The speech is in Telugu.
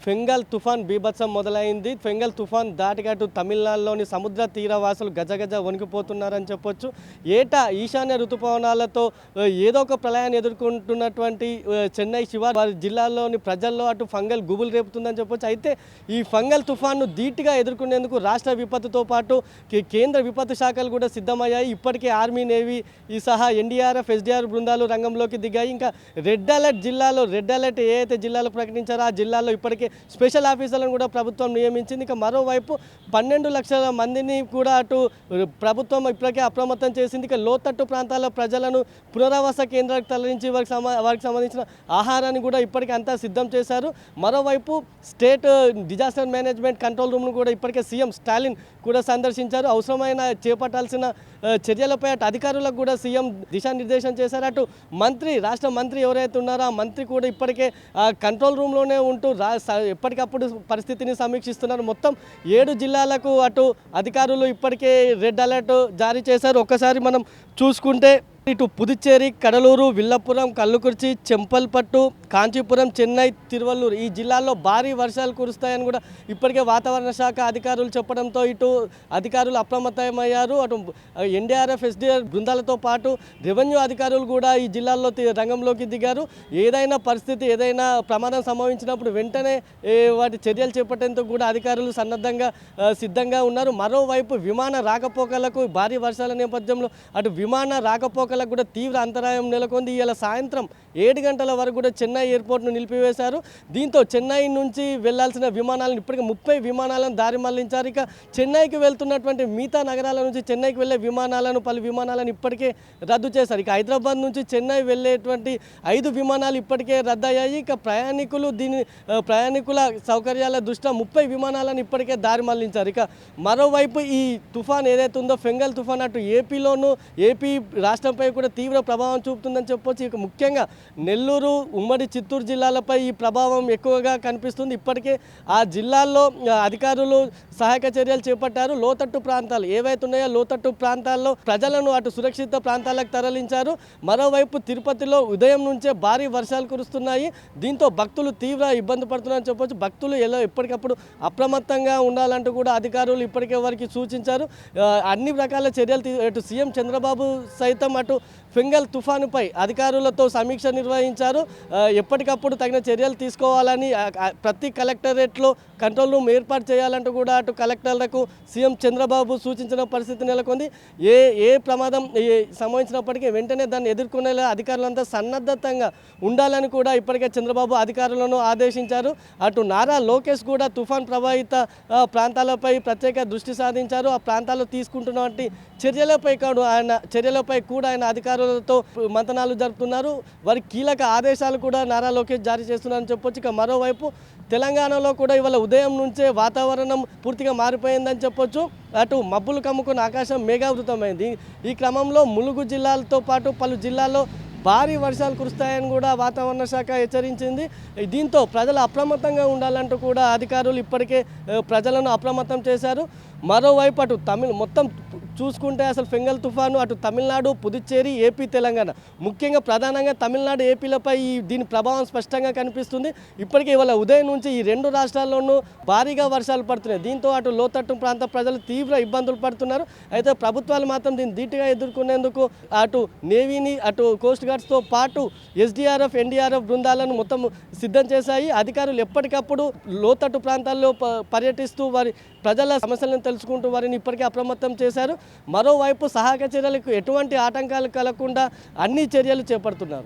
ఫెంగల్ తుఫాన్ బీభత్సం మొదలైంది. ఫెంగల్ తుఫాన్ దాటిగట్టు తమిళనాడులోని సముద్ర తీరవాసులు గజగజ వణికిపోతున్నారని చెప్పొచ్చు. ఏటా ఈశాన్య ఋతుపవనాలతో ఏదో ఒక ప్రళయాన్ని ఎదుర్కొంటున్నటువంటి చెన్నై శివారు జిల్లాలోని ప్రజల్లో అటు ఫంగల్ గుబులు రేపుతుందని చెప్పొచ్చు. అయితే ఈ ఫంగల్ తుఫాన్ను ధీటుగా ఎదుర్కొనేందుకు రాష్ట్ర విపత్తుతో పాటు కేంద్ర విపత్తు శాఖలు కూడా సిద్ధమయ్యాయి. ఇప్పటికే ఆర్మీ, నేవీ ఈ సహా ఎన్డీఆర్ఎఫ్, ఎస్డీఆర్ బృందాలు రంగంలోకి దిగాయి. ఇంకా రెడ్ అలర్ట్ జిల్లాలో ఏ అయితే జిల్లాలో ప్రకటించారో ఆ జిల్లాలో ఇప్పటికే స్పెషల్ ఆఫీసర్లను కూడా ప్రభుత్వం నియమించింది. ఇక మరోవైపు 12 లక్షల మందిని కూడా అటు ప్రభుత్వం ఇప్పటికే అప్రమత్తం చేసింది. ఇక లోతట్టు ప్రాంతాల ప్రజలను పునరావాస కేంద్రాలకు తరలించి వారికి సంబంధించిన ఆహారాన్ని కూడా ఇప్పటికే అంతా సిద్ధం చేశారు. మరోవైపు స్టేట్ డిజాస్టర్ మేనేజ్మెంట్ కంట్రోల్ రూమ్ను కూడా ఇప్పటికే సీఎం స్టాలిన్ కూడా సందర్శించారు. అవసరమైన చేపట్టాల్సిన చర్యలపై అటు అధికారులకు కూడా సీఎం దిశానిర్దేశం చేశారు. అటు రాష్ట్ర మంత్రి ఎవరైతే ఉన్నారో ఆ మంత్రి కూడా ఇప్పటికే కంట్రోల్ రూమ్లోనే ఉంటూ ఎప్పటికప్పుడు పరిస్థితిని సమీక్షిస్తున్నారు. మొత్తం 7 జిల్లాలకు అటు అధికారులు ఇప్పటికే రెడ్ అలర్ట్ జారీ చేశారు. ఒక్కసారి మనం చూసుకుంటే ఇటు పుదుచ్చేరి, కడలూరు, విల్లపురం, కల్లుకుర్చి, చెంపల్పట్టు, కాంచీపురం, చెన్నై, తిరువల్లూరు ఈ జిల్లాల్లో భారీ వర్షాలు కురుస్తాయని కూడా ఇప్పటికే వాతావరణ శాఖ అధికారులు చెప్పడంతో ఇటు అధికారులు అప్రమత్తమయ్యారు. అటు ఎన్డీఆర్ఎఫ్, ఎస్డీఆర్ బృందాలతో పాటు రెవెన్యూ అధికారులు కూడా ఈ జిల్లాల్లో రంగంలోకి దిగారు. ఏదైనా పరిస్థితి, ఏదైనా ప్రమాదం సంభవించినప్పుడు వెంటనే వాటి చర్యలు చేపట్టేందుకు కూడా అధికారులు సిద్ధంగా ఉన్నారు. మరోవైపు విమాన రాకపోకలకు భారీ వర్షాల నేపథ్యంలో అటు విమాన రాకపోకలకు కూడా తీవ్ర అంతరాయం నెలకొంది. ఇవాళ సాయంత్రం 7 గంటల వరకు కూడా చెన్నై ఎయిర్పోర్ట్ను నిలిపివేశారు. దీంతో చెన్నై నుంచి వెళ్లాల్సిన విమానాలను ఇప్పటికే 30 విమానాలను దారి మళ్లించారు. ఇక చెన్నైకి వెళ్తున్నటువంటి మిగతా నగరాల నుంచి చెన్నైకి వెళ్లే పలు విమానాలను ఇప్పటికే రద్దు చేశారు. ఇక హైదరాబాద్ నుంచి చెన్నై వెళ్లేటువంటి 5 విమానాలు ఇప్పటికే రద్దయ్యాయి. ఇక ప్రయాణికుల సౌకర్యాల దృష్ట్యా 30 విమానాలను ఇప్పటికే దారి మళ్లించారు. ఇక మరోవైపు ఈ తుఫాన్ ఏదైతే ఉందో ఫెంగల్ తుఫాన్ అటు ఏపీ రాష్ట్రంపై కూడా తీవ్ర ప్రభావం చూపుతుందని చెప్పొచ్చు. ఇక ముఖ్యంగా నెల్లూరు, ఉమ్మడి చిత్తూరు జిల్లాలపై ఈ ప్రభావం ఎక్కువగా కనిపిస్తుంది. ఇప్పటికే ఆ జిల్లాల్లో అధికారులు సహాయక చర్యలు చేపట్టారు. లోతట్టు ప్రాంతాలు ఏవైతే ఉన్నాయో లోతట్టు ప్రాంతాల్లో ప్రజలను అటు సురక్షిత ప్రాంతాలకు తరలించారు. మరోవైపు తిరుపతిలో ఉదయం నుంచే భారీ వర్షాలు కురుస్తున్నాయి. దీంతో భక్తులు తీవ్ర ఇబ్బంది పడుతున్నారని చెప్పొచ్చు. భక్తులు ఎప్పటికప్పుడు అప్రమత్తంగా ఉండాలంటూ కూడా అధికారులు ఇప్పటికే వారికి సూచించారు. అన్ని రకాల చర్యలు అటు సీఎం చంద్రబాబు సైతం అటు ఫెంగల్ తుఫానుపై అధికారులతో సమీక్ష నిర్వహించారు. ఎప్పటికప్పుడు తగిన చర్యలు తీసుకోవాలని ప్రతి కలెక్టరేట్లో కంట్రోల్ రూమ్ ఏర్పాటు చేయాలంటూ కూడా అటు కలెక్టర్లకు సీఎం చంద్రబాబు సూచించిన పరిస్థితి నెలకొంది. ఏ ప్రమాదం సంభవించినప్పటికీ వెంటనే దాన్ని ఎదుర్కొనేలా అధికారులంతా సన్నద్ధతంగా ఉండాలని కూడా ఇప్పటికే చంద్రబాబు అధికారులను ఆదేశించారు. అటు నారా లోకేష్ కూడా తుఫాన్ ప్రభావిత ప్రాంతాలపై ప్రత్యేక దృష్టి సాధించారు. ఆ ప్రాంతాల్లో తీసుకుంటున్నటువంటి చర్యలపై కూడా ఆయన అధికారులతో మంతనాలు జరుపుతున్నారు. వారి కీలక ఆదేశాలు కూడా నారా లోకేష్ జారీ చేస్తున్నారని చెప్పొచ్చు. ఇక మరోవైపు తెలంగాణలో కూడా ఇవాళ ఉదయం నుంచే వాతావరణం పూర్తిగా మారిపోయిందని చెప్పొచ్చు. అటు మబ్బులు కమ్ముకున్న ఆకాశం మేఘావృతమైంది. ఈ క్రమంలో ములుగు జిల్లాలతో పాటు పలు జిల్లాల్లో భారీ వర్షాలు కురుస్తాయని కూడా వాతావరణ శాఖ హెచ్చరించింది. దీంతో ప్రజలు అప్రమత్తంగా ఉండాలంటూ కూడా అధికారులు ఇప్పటికే ప్రజలను అప్రమత్తం చేశారు. మరోవైపు అటు మొత్తం చూసుకుంటే అసలు ఫెంగల్ తుఫాను అటు తమిళనాడు, పుదుచ్చేరి, ఏపీ, తెలంగాణ ముఖ్యంగా ప్రధానంగా తమిళనాడు, ఏపీలపై దీని ప్రభావం స్పష్టంగా కనిపిస్తుంది. ఇప్పటికే ఇవాళ ఉదయం నుంచి ఈ 2 రాష్ట్రాల్లోనూ భారీగా వర్షాలు పడుతున్నాయి. దీంతో అటు లోతట్టు ప్రాంత ప్రజలు తీవ్ర ఇబ్బందులు పడుతున్నారు. అయితే ప్రభుత్వాలు మాత్రం దీన్ని ధీటుగా ఎదుర్కొనేందుకు అటు నేవీని, అటు కోస్ట్ గార్డ్స్తో పాటు ఎస్డీఆర్ఎఫ్, ఎన్డీఆర్ఎఫ్ బృందాలను మొత్తం సిద్ధం చేశాయి. అధికారులు ఎప్పటికప్పుడు లోతట్టు ప్రాంతాల్లో పర్యటిస్తూ వారి ప్రజల సమస్యలను తెలుసుకుంటూ వారిని ఇప్పటికే అప్రమత్తం చేశారు. మరోవైపు సహాయక చర్యలకు ఎటువంటి ఆటంకాలు కలగకుండా అన్ని చర్యలు చేపడుతున్నారు.